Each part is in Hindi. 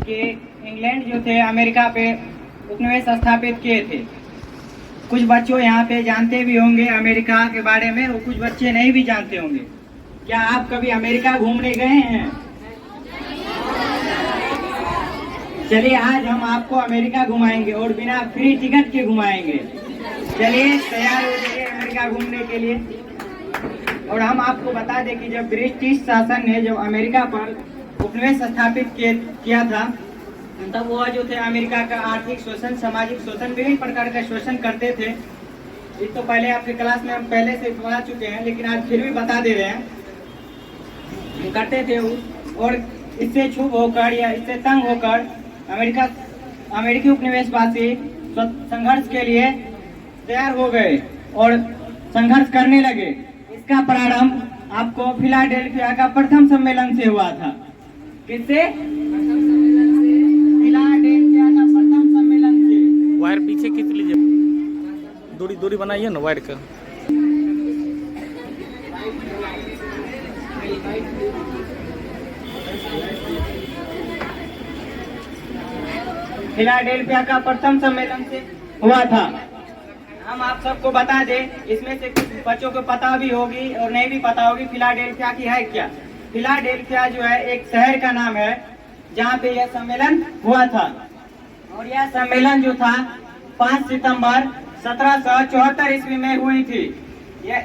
कि इंग्लैंड जो थे अमेरिका पे उपनिवेश स्थापित किए थे। कुछ बच्चों यहाँ पे जानते भी होंगे अमेरिका के बारे में और कुछ बच्चे नहीं भी जानते होंगे। क्या आप कभी अमेरिका घूमने गए हैं? चलिए आज हम आपको अमेरिका घुमाएंगे और बिना फ्री टिकट के घुमाएंगे। चलिए तैयार हो जाइए अमेरिका घूमने के लिए। और हम आपको बता दें कि जब ब्रिटिश शासन ने जब अमेरिका पर उपनिवेश स्थापित किया था तब वह जो थे अमेरिका का आर्थिक शोषण, सामाजिक शोषण, विभिन्न प्रकार का शोषण करते थे। ये तो पहले आपके क्लास में हम पहले से पढ़ा चुके हैं, लेकिन आज फिर भी बता दे रहे हैं। करते थे और इससे क्षुब्ध होकर या इससे तंग होकर अमेरिकी उपनिवेशवासी संघर्ष के लिए तैयार हो गए और संघर्ष करने लगे। इसका प्रारंभ आपको फिलाडेल्फिया का प्रथम सम्मेलन से हुआ था। किससे? फिलाडेल्फिया का प्रथम सम्मेलन से। वायर पीछे खींच लीजिए, दूरी दूरी बनाइए ना वायर का। फिलाडेल्फिया का प्रथम सम्मेलन से हुआ था। हम आप सबको बता दें, इसमें से कुछ बच्चों को पता भी होगी और नहीं भी पता होगी फिलाडेल्फिया की है क्या। फिलाडेल्फिया जो है एक शहर का नाम है जहाँ पे यह सम्मेलन हुआ था। और यह सम्मेलन जो था 5 सितंबर 1774 ईस्वी में हुई थी।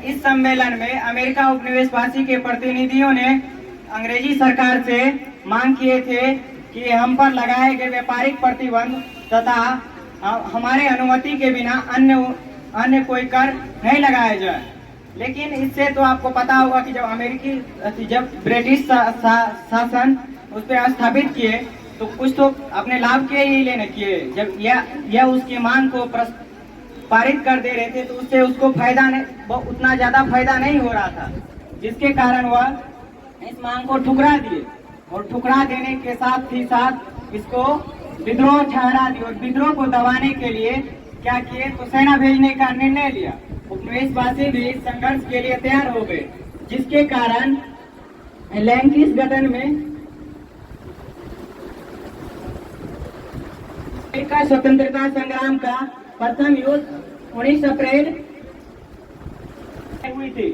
इस सम्मेलन में अमेरिका उपनिवेशवासी के प्रतिनिधियों ने अंग्रेजी सरकार से मांग किए थे कि हम पर लगाए गए व्यापारिक प्रतिबंध तथा हमारे अनुमति के बिना अन्य कोई कर नहीं लगाया जाए। लेकिन इससे तो आपको पता होगा कि जब ब्रिटिश शासन उस पर स्थापित किए तो कुछ तो अपने लाभ के ही लेने किए। जब यह उसकी मांग को पारित कर दे रहे थे तो उससे उसको फायदा नहीं, उतना ज्यादा फायदा नहीं हो रहा था, जिसके कारण वह इस मांग को ठुकरा दिए। और ठुकरा देने के साथ ही साथ इसको विद्रोह ठहरा दिया। और विद्रोह को दबाने के लिए क्या किए तो सेना भेजने का निर्णय लिया। उपनिवेशवासी भी संघर्ष के लिए तैयार हो गए, जिसके कारण लैंकिस गठन में का स्वतंत्रता संग्राम का प्रथम युद्ध 19 अप्रैल हुई थी।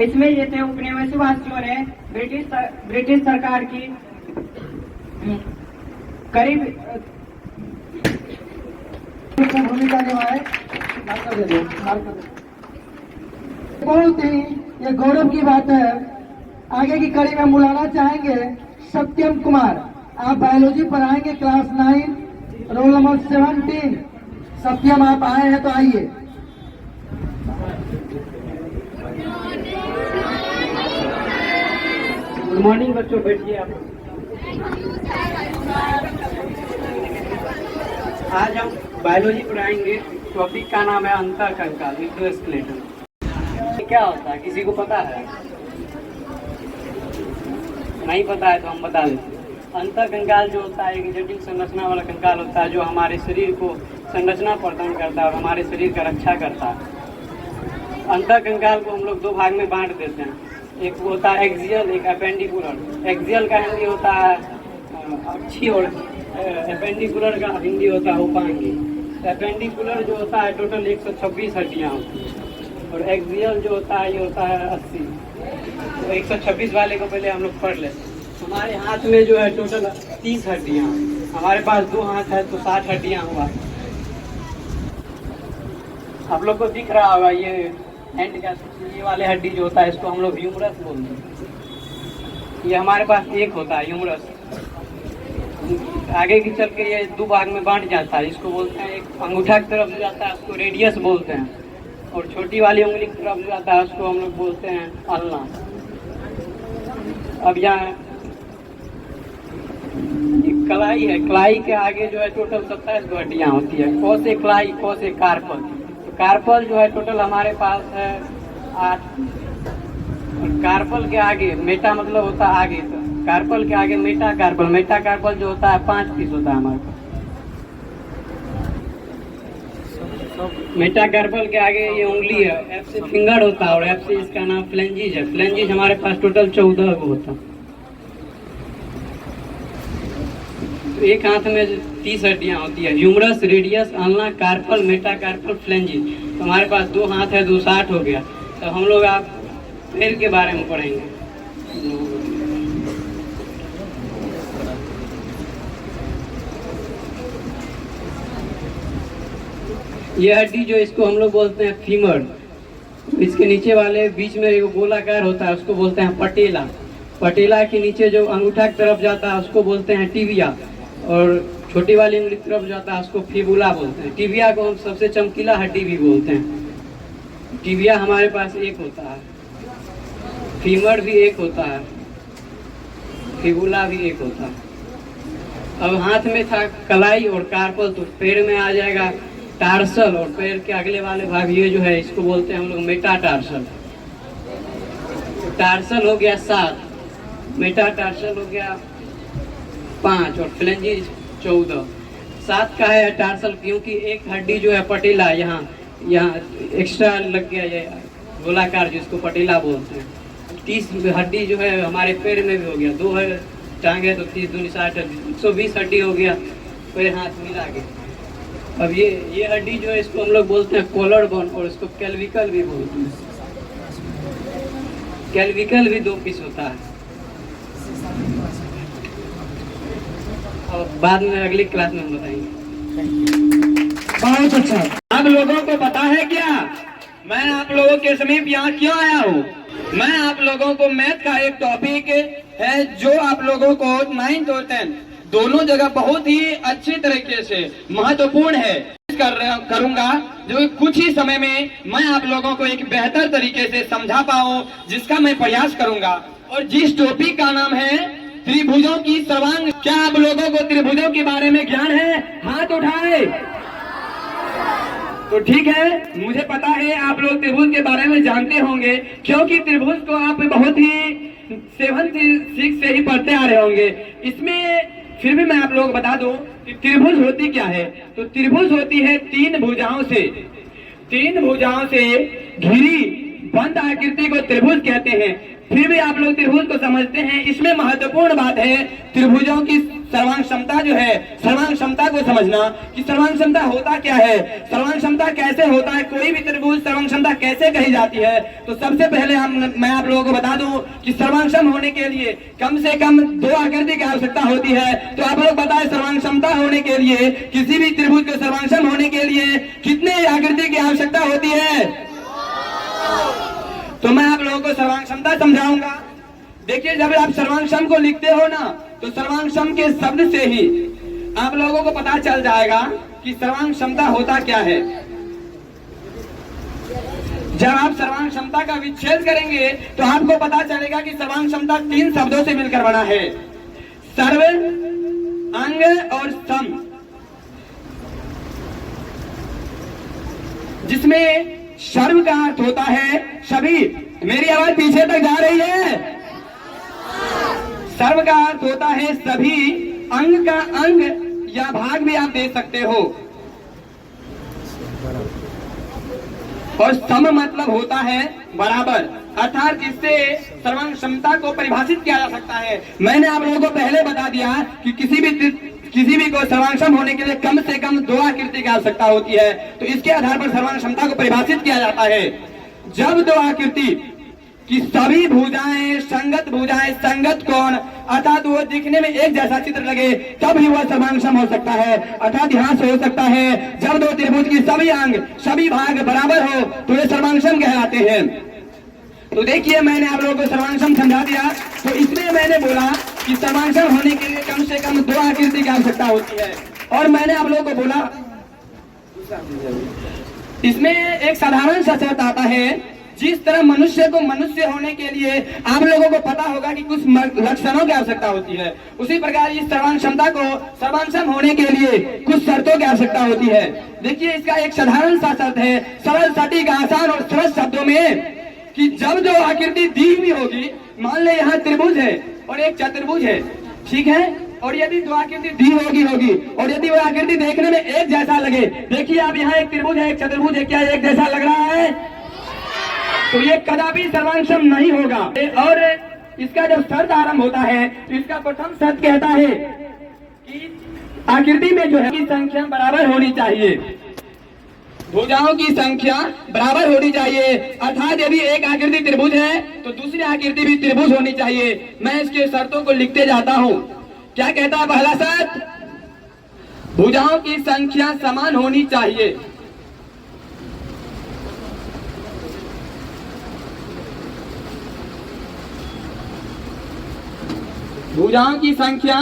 इसमें ये थे उपनिवेशवासियों ने ब्रिटिश सरकार की करीब भूमिका निभाई। बहुत ही ये गौरव की बात है। आगे की कड़ी में बुलाना चाहेंगे सत्यम कुमार। आप बायोलॉजी पढ़ाएंगे क्लास 9 रोल नंबर 17। सत्यम आप आए हैं तो आइए। गुड मॉर्निंग बच्चों, बैठिए आप। आज हम बायोलॉजी पढ़ाएंगे। टॉपिक का नाम है अंतःकंकाल, एक्सोस्केलेटन। क्या होता है किसी को पता है? नहीं पता है तो हम बता देते हैं। अंतःकंकाल जो होता है एक जटिल संरचना वाला कंकाल होता है जो हमारे शरीर को संरचना प्रदान करता है और हमारे शरीर का रक्षा करता है। अंतःकंकाल को हम लोग 2 भाग में बांट देते हैं। एक होता है एक्सियल, एक एपेंडिकुलर। एक्सियल का हिंदी होता है अक्षीय और एपेंडिकुलर का हिंदी होता है उपांगी। एपेंडिकुलर जो होता है टोटल 126 हड्डियाँ होती हैं और एक्सियल जो होता है ये होता है 80। तो 126 वाले को पहले हम लोग पढ़ लेते हैं। हमारे हाथ में जो है टोटल 30 हड्डियाँ, हमारे पास 2 हाथ है तो 60 हड्डियाँ हुआ। आप लोग को दिख रहा होगा ये हैंड का ये वाले हड्डी जो होता है इसको हम लोग ह्यूमरस बोलते हैं। ये हमारे पास एक होता है ह्यूमरस। आगे की चल के ये 2 भाग में बांट जाता है। इसको बोलते हैं, एक अंगूठा की तरफ जाता है उसको रेडियस बोलते हैं और छोटी वाली उंगली की तरफ जाता है उसको हम लोग बोलते हैं अल्ना। अब यहाँ कलाई है, कलाई के आगे जो है टोटल 27 हड्डियाँ होती है। कौ से कलाई, कौ से कार्पल। तो कार्पल जो है टोटल हमारे पास है 8। और कार्पल के आगे मेटा मतलब होता है आगे, तो कार्पल के आगे मेटा कार्पल। मेटा कार्पल जो होता है 5 पीस होता है हमारे पास। मेटा कार्पल के आगे ये उंगली है, एफ से फिंगर होता है और एफ से इसका नाम फ्लेंजिज है। फ्लेंजिज हमारे पास टोटल 14 होता है। तो एक हाथ में 30 हड्डियाँ होती है, humerus, radius, ulna, carpal, metacarpal, phalanges. तो हमारे पास 2 हाथ है, 2 60 हो गया। तो हम लोग आप पैर के बारे में पढ़ेंगे। ये हड्डी जो इसको हम लोग बोलते हैं फीमर, इसके नीचे वाले बीच में एक गोलाकार होता है उसको बोलते हैं पटेला। पटेला के नीचे जो अंगूठा की तरफ जाता है उसको बोलते हैं टिबिया, और छोटी वाली उंगली की तरफ जाता है उसको फिबुला बोलते हैं। टिबिया को हम सबसे चमकीला हड्डी भी बोलते हैं। टिबिया हमारे पास एक होता है, फीमर भी एक होता है, फिबुला भी एक होता है। अब हाथ में था कलाई और कार्पल, तो पैर में आ जाएगा टार्सल, और पैर के अगले वाले भाग ये जो है इसको बोलते हैं हम लोग मेटाटार्सल। टार्सल हो गया 7, मेटाटार्सल हो गया 5 और फ्लेंजिस 14। 7 का है टार्सल क्योंकि एक हड्डी जो है पटेला यहाँ एक्स्ट्रा लग गया, ये गोलाकार जिसको पटेला बोलते हैं। 30 हड्डी जो है हमारे पैर में भी हो गया, 2 है टांग है तो 30 दूनी 60 120 हड्डी हो गया पैर हाथ मिला के। अब ये हड्डी जो है इसको हम लोग बोलते हैं कॉलर बोन, और इसको कैल्विकल भी बोलते हैं। कैल्विकल भी 2 पीस होता है। और बाद में अगली क्लास में हम बताएंगे। बहुत अच्छा। आप लोगों को पता है क्या, मैं आप लोगों के समीप यहाँ क्यों आया हूँ? मैं आप लोगों को मैथ का एक टॉपिक है जो आप लोगों को 9th और 10th दोनों जगह बहुत ही अच्छी तरीके से महत्वपूर्ण है करूंगा, जो कुछ ही समय में मैं आप लोगों को एक बेहतर तरीके से समझा पाऊं, जिसका मैं प्रयास करूंगा। और जिस टॉपिक का नाम है त्रिभुजों की सर्वांग। क्या आप लोगों को त्रिभुजों के बारे में ज्ञान है? हाथ उठाए। तो ठीक है, मुझे पता है आप लोग त्रिभुज के बारे में जानते होंगे, क्योंकि त्रिभुज को आप बहुत ही 7th 6 से ही पढ़ते आ रहे होंगे। इसमें फिर भी मैं आप लोगों को बता दूं कि त्रिभुज होती क्या है। तो त्रिभुज होती है 3 भुजाओं से घिरी बंद आकृति को त्रिभुज कहते हैं। फिर भी आप लोग त्रिभुज को समझते हैं। इसमें महत्वपूर्ण बात है त्रिभुजों की सर्वांग क्षमता जो है, सर्वांग क्षमता को समझना कि सर्वांग क्षमता होता क्या है, सर्वांग क्षमता कैसे होता है, कोई भी त्रिभुज सर्वांग क्षमता कैसे कही जाती है। तो सबसे पहले मैं आप लोगों को बता दूं कि सर्वांग होने के लिए कम से कम 2 आकृति की आवश्यकता होती है। तो आप लोग बताएं सर्वांग क्षमता होने के लिए, किसी भी त्रिभुज के सर्वांग होने के लिए कितने आकृति की आवश्यकता होती है? तो मैं आप लोगों को सर्वांग क्षमता समझाऊंगा। देखिए, जब आप सर्वांग को लिखते हो ना, तो सर्वांग के शब्द से ही आप लोगों को पता चल जाएगा कि सर्वांग क्षमता होता क्या है। जब आप सर्वांग क्षमता का विच्छेद करेंगे तो आपको पता चलेगा कि सर्वांग क्षमता 3 शब्दों से मिलकर बना है, सर्व, अंग और सम, जिसमें सर्व का अर्थ होता है सभी। मेरी आवाज पीछे तक जा रही है? सर्व का अर्थ होता है सभी, अंग का अंग या भाग भी आप दे सकते हो, और सम मतलब होता है बराबर, अर्थात जिससे सर्वांग क्षमता को परिभाषित किया जा सकता है। मैंने आप लोगों को पहले बता दिया कि किसी भी को सर्वांग होने के लिए कम से कम 2 आकृति की आवश्यकता होती है। तो इसके आधार पर सर्वांग क्षमता को परिभाषित किया जाता है। जब 2 आकृति की सभी भुजाएं संगत कोण, अर्थात वो दिखने में एक जैसा चित्र लगे, तब ही वह सर्वांग हो सकता है, अर्थात यहाँ से हो सकता है। जब 2 त्रिभुज की सभी अंग सभी भाग बराबर हो तो ये सर्वांग कहलाते हैं। तो देखिए, मैंने आप लोगों को सर्वांग समझा दिया। तो इसमें मैंने बोला कि सर्वांग होने के लिए कम से कम 2 आकृति की आवश्यकता होती है। और मैंने आप लोगों को बोला इसमें एक साधारण सा शर्त आता है। जिस तरह मनुष्य को मनुष्य होने के लिए आप लोगों को पता होगा कि कुछ लक्षणों की आवश्यकता होती है, उसी प्रकार इस सर्वांग क्षमता को सर्वांग होने के लिए कुछ शर्तों की आवश्यकता होती है। देखिए, इसका एक साधारण सा शर्त है, सरल, सटीक, आसान और सरल शब्दों में, कि जब 2 आकृति दी हुई होगी, मान ले यहाँ त्रिभुज है और एक चतुर्भुज है, ठीक है, और यदि 2 आकृति दी होगी और यदि वो आकृति देखने में एक जैसा लगे, देखिए आप यहाँ एक त्रिभुज है, एक चतुर्भुज है, क्या एक जैसा लग रहा है? तो ये कदापि सर्वांग नहीं होगा। और इसका जब शर्त आरंभ होता है तो इसका प्रथम शर्त कहता है कि आकृति में जो है की संख्या बराबर होनी चाहिए, भुजाओं की संख्या बराबर होनी चाहिए। अर्थात यदि एक आकृति त्रिभुज है तो दूसरी आकृति भी त्रिभुज होनी चाहिए। मैं इसके शर्तों को लिखते जाता हूं। क्या कहता है पहला शर्त? भुजाओं की संख्या समान होनी चाहिए। भुजाओं की संख्या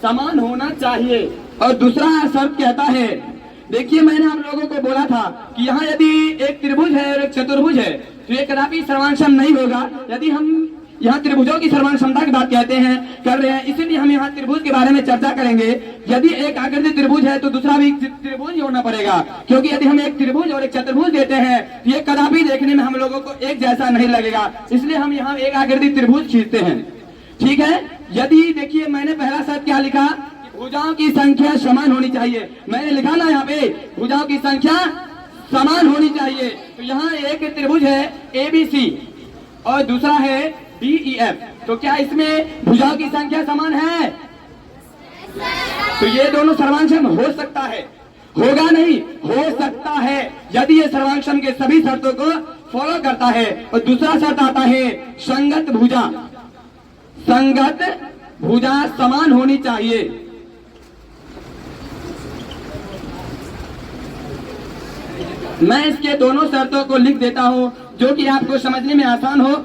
समान होना चाहिए। और दूसरा शर्त कहता है, देखिए मैंने आप लोगों को बोला था कि यहाँ यदि एक त्रिभुज है और एक चतुर्भुज है तो ये कदापि सर्वांशम नहीं होगा। यदि हम यहाँ त्रिभुजों की सर्वांश क्षमता की बात कहते हैं कर रहे हैं, इसीलिए हम यहाँ त्रिभुज के बारे में चर्चा करेंगे। यदि एक आकृति त्रिभुज है तो दूसरा भी त्रिभुज होना पड़ेगा, क्योंकि यदि हम एक त्रिभुज और एक चतुर्भुज देते हैं तो ये कदापि देखने में हम लोगों को एक जैसा नहीं लगेगा, इसलिए हम यहाँ एक आकृति त्रिभुज खींचते हैं। ठीक है, यदि देखिए मैंने पहला शर्त क्या लिखा, भुजाओं की संख्या समान होनी चाहिए। मैंने लिखा ना यहाँ पे भुजाओं की संख्या समान होनी चाहिए। तो यहाँ एक त्रिभुज है ABC और दूसरा है DEF, तो क्या इसमें भुजाओं की संख्या समान है? तो ये दोनों सर्वांशम हो सकता है, होगा नहीं, हो सकता है यदि ये सर्वांशम के सभी शर्तों को फॉलो करता है। और दूसरा शर्त आता है संगत भुजा। संगत भुजा समान होनी चाहिए। मैं इसके दोनों शर्तों को लिख देता हूं जो कि आपको समझने में आसान हो।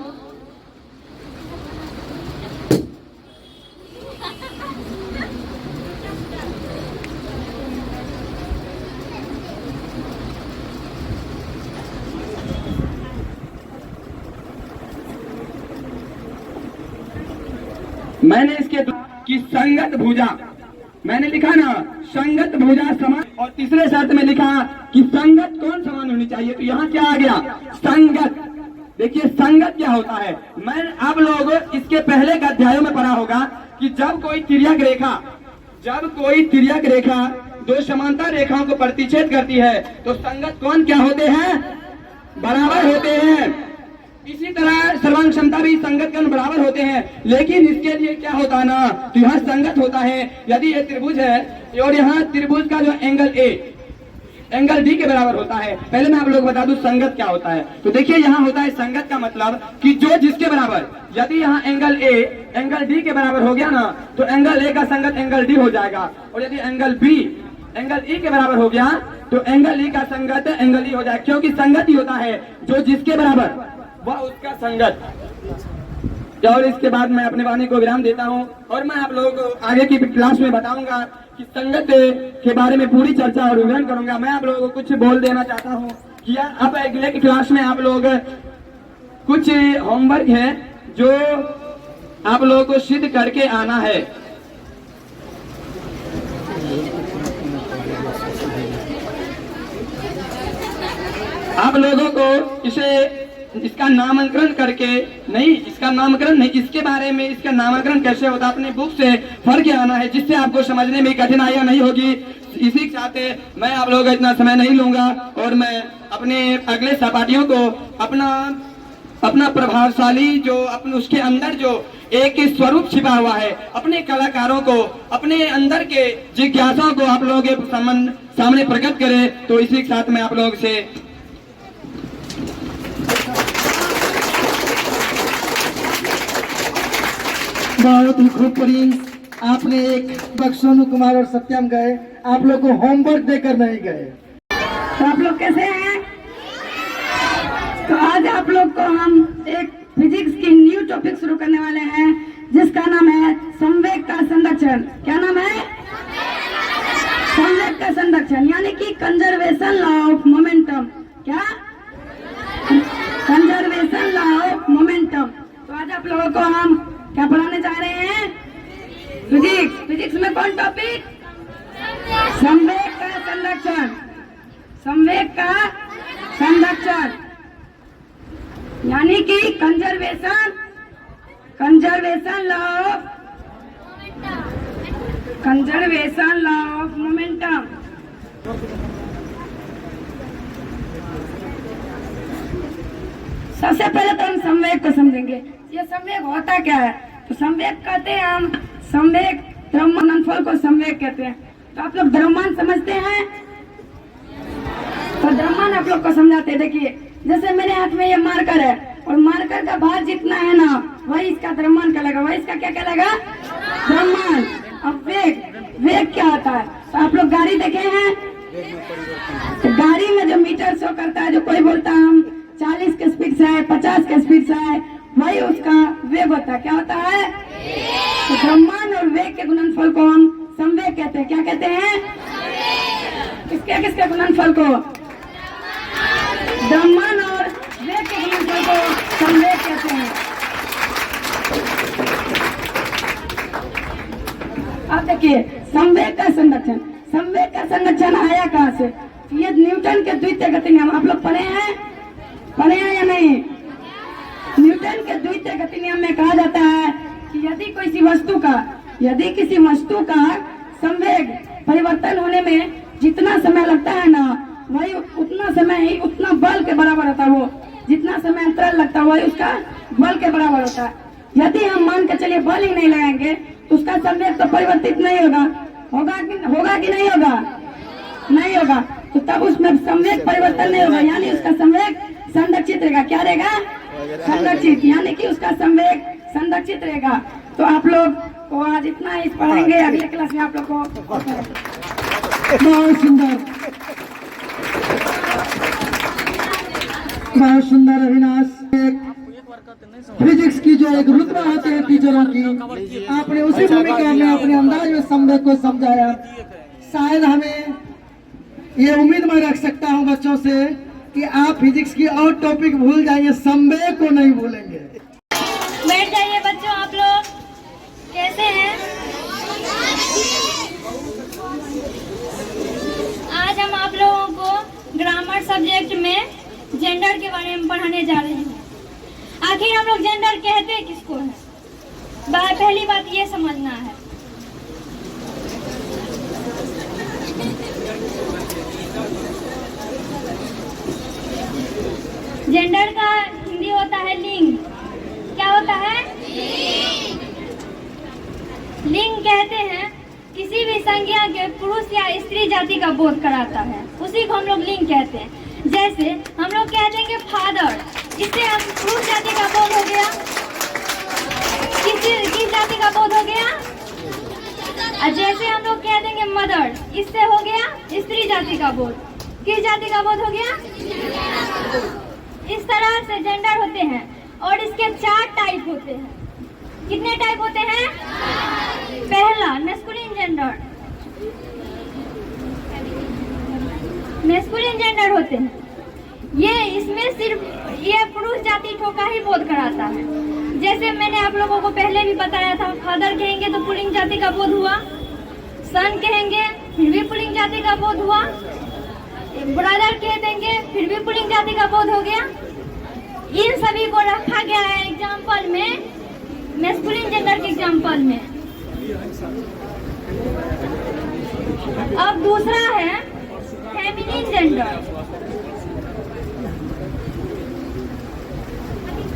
मैंने इसके कि संगत भुजा मैंने लिखा ना, संगत भुजा समान। और तीसरे शर्त में लिखा कि संगत कौन समान होनी चाहिए, तो यहाँ क्या आ गया? संगत। देखिए संगत क्या होता है, मैं आप लोग इसके पहले के अध्यायों में पढ़ा होगा कि जब कोई तिर्यक रेखा दो समांतर रेखाओं को प्रतिच्छेद करती है तो संगत कौन क्या होते हैं? बराबर होते हैं। इसी तरह सर्वांग क्षमता भी संगत कण बराबर होते हैं, लेकिन इसके लिए क्या होता है ना, तो यहाँ संगत होता है यदि ये त्रिभुज है और यहाँ त्रिभुज का जो एंगल A एंगल D के बराबर होता है। पहले मैं आप लोग बता दूं संगत क्या होता है। तो देखिए यहाँ होता है संगत का मतलब कि जो जिसके बराबर, यदि यहाँ एंगल A एंगल D के बराबर हो गया ना तो एंगल A का संगत एंगल D हो जाएगा, और यदि एंगल B एंगल E के बराबर हो गया तो एंगल E का संगत एंगल E हो जाएगा, क्योंकि संगत ही होता है जो जिसके बराबर वह उसका संगत। और इसके बाद मैं अपने वाणी को विराम देता हूं और मैं आप लोगों को आगे की क्लास में बताऊंगा कि संगत के बारे में पूरी चर्चा और विवरण करूंगा। मैं आप लोगों को कुछ बोल देना चाहता हूं कि अब अगले की क्लास में आप लोग कुछ होमवर्क है जो आप लोगों को सिद्ध करके आना है। आप लोगों को इसका नामकरण करके नहीं, इसका नामकरण नहीं, इसके बारे में इसका नामकरण कैसे होता है अपने बुक से पढ़ के आना है, जिससे आपको समझने में कठिनाइयां नहीं होगी। इसी के साथ मैं आप लोगों का इतना समय नहीं लूंगा और मैं अपने अगले सहपाठियों को अपना प्रभावशाली जो अपने उसके अंदर जो एक स्वरूप छिपा हुआ है, अपने कलाकारों को, अपने अंदर के जिज्ञासाओं को आप लोगों के सामने प्रकट करें। तो इसी के साथ मैं आप लोगों से बहुत ही खूब पढ़ी। आपने एक सोनू कुमार और सत्यम गए, आप लोग को होमवर्क देकर नहीं गए। तो आप लोग कैसे हैं? तो आज आप लोग को हम एक फिजिक्स की न्यू टॉपिक शुरू करने वाले हैं जिसका नाम है संवेग का संरक्षण। क्या नाम है? संवेग का संरक्षण, यानी कि कंजर्वेशन लॉ ऑफ मोमेंटम। क्या? Conservation law of momentum. तो आज आप लोगों को हम क्या पढ़ाने जा रहे हैं? फिजिक्स। फिजिक्स में कौन टॉपिक? संवेग का संरक्षण। संवेग का संरक्षण यानी कि कंजर्वेशन लॉ ऑफ मोमेंटम। सबसे पहले तो हम संवेग को समझेंगे। ये संवेग होता क्या है? तो संवेग कहते हैं हम, संवेग द्रव्यमान फल को संवेग कहते हैं। तो आप लोग द्रव्यमान समझते हैं? तो द्रव्यमान आप लोग को समझाते हैं। देखिए जैसे मेरे हाथ में ये मार्कर है और मार्कर का भार जितना है ना वही इसका द्रव्यमान कहलाएगा, वही इसका क्या कहलाएगा? द्रव्यमान। अब वेग क्या होता है? तो आप लोग गाड़ी देखे हैं? तो गाड़ी में जो मीटर शो करता है, जो कोई बोलता है हम 40 के स्पीड से है, 50 के स्पीड से है, वही उसका वेग होता है। क्या होता है? तो द्रव्यमान और वेग के गुणनफल को हम संवेग कहते हैं। क्या कहते हैं? किसके गुणनफल को? द्रव्यमान और वेग के गुणनफल को संवेग कहते हैं। अब देखिए संवेग का संरक्षण। संवेग का संरक्षण आया कहाँ से? ये न्यूटन के द्वितीय गति नियम आप लोग पढ़े हैं या नहीं? न्यूटन के द्वितीय गति नियम में कहा जाता है कि यदि किसी वस्तु का संवेग परिवर्तन होने में जितना समय लगता है ना वही उतना समय ही उतना बल के बराबर होता है। वो जितना समय अंतराल लगता है वही उसका बल के बराबर होता है। यदि हम मान के चलिए बल ही नहीं लगाएंगे तो उसका संवेग तो परिवर्तित नहीं होगा कि नहीं होगा? नहीं होगा। तो तब उसमें संवेग परिवर्तन नहीं होगा, यानी उसका संवेग संरक्षित रहेगा। क्या रहेगा? संरक्षित, यानी कि उसका संवेग संरक्षित रहेगा। तो आप लोग को आज इतना ही पढ़ाएंगे, अगले क्लास में आप लोग को बहुत सुंदर अविनाश। फिजिक्स की जो एक रुतबा होती है टीचरों की, आपने उसी भूमिका में अपने अंदाज में संवेग को समझाया। शायद हमें ये उम्मीद मैं रख सकता हूँ बच्चों से कि आप फिजिक्स की और टॉपिक भूल जाएंगे, संवेग को नहीं भूलेंगे। बैठ जाइए बच्चों, आप लोग कैसे हैं? आज हम आप लोगों को ग्रामर सब्जेक्ट में जेंडर के बारे में पढ़ाने जा रहे हैं। आखिर हम लोग जेंडर कहते किसको है? पहली बात ये समझना है। जेंडर का हिंदी होता है लिंग। क्या होता है? लिंग कहते हैं किसी भी संज्ञा के पुरुष या स्त्री जाति का बोध कराता है, उसी को हम लोग लिंग कहते हैं। जैसे हम लोग कह देंगे फादर, इससे हम पुरुष जाति का बोध हो गया। किस जाति का बोध हो गया? और जैसे हम लोग कह देंगे मदर, इससे हो गया स्त्री जाति का बोध। किस जाति का बोध हो गया? इस तरह से जेंडर होते हैं और इसके 4 टाइप होते हैं। कितने टाइप होते हैं? पहला मैस्कुलिन जेंडर। मैस्कुलिन जेंडर होते हैं ये, इसमें सिर्फ ये पुरुष जाति का ही बोध कराता है। जैसे मैंने आप लोगों को पहले भी बताया था, फादर कहेंगे तो पुल्लिंग जाति का बोध हुआ, सन कहेंगे फिर भी पुल्लिंग जाति का बोध हुआ, ब्रदर कह देंगे फिर भी पुल्लिंग जाति का बोध हो गया। इन सभी को रखा गया है एग्जाम्पल में, मैस्कुलिन जेंडर के एग्जाम्पल में। अब दूसरा है फेमिनिन जेंडर।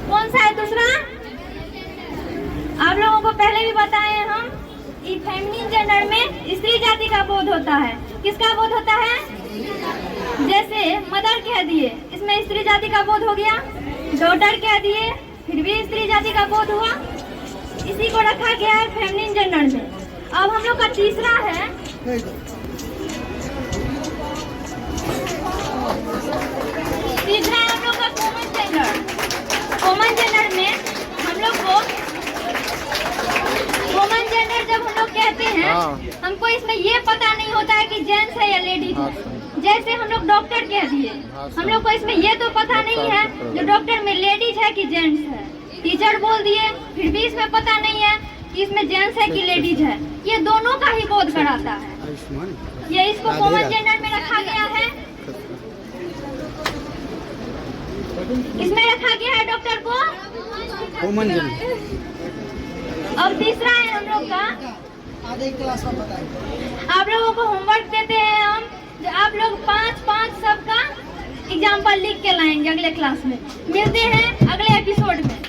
कौन सा है दूसरा? आप लोगों को पहले भी बताए हम, इस फेमिनिन जेंडर में स्त्री जाति का बोध होता है। किसका बोध होता है? जैसे मदर कह दिए, इसमें स्त्री जाति का बोध हो गया। डॉटर कह दिए, फिर भी स्त्री जाति का बोध हुआ। इसी को रखा गया है फेमिनिन जेंडर में। अब हम लोग का तीसरा है हम लोग का कॉमन जेंडर। कॉमन जेंडर में हम लोग को कॉमन जेंडर जब हम लोग कहते हैं, हमको इसमें ये पता नहीं होता है कि जेंट्स है या लेडीज है। जैसे हम लोग डॉक्टर कह दिए, हम लोग को इसमें ये तो पता नहीं है जो डॉक्टर में लेडीज है कि जेंट्स है। टीचर बोल दिए, फिर भी इसमें पता नहीं है कि इसमें जेंट्स है कि लेडीज है। ये दोनों का ही बोध कराता है। ये इसको कॉमन जेंडर में रखा गया है। इसमें रखा गया है डॉक्टर को कॉमन जेंडर। अब तीसरा है हम लोग का, आधे क्लास में बताएंगे। आप लोगों को होमवर्क देते हैं हम, जो आप लोग 5-5 सबका एग्जाम्पल लिख के लाएंगे अगले क्लास में। मिलते हैं अगले एपिसोड में।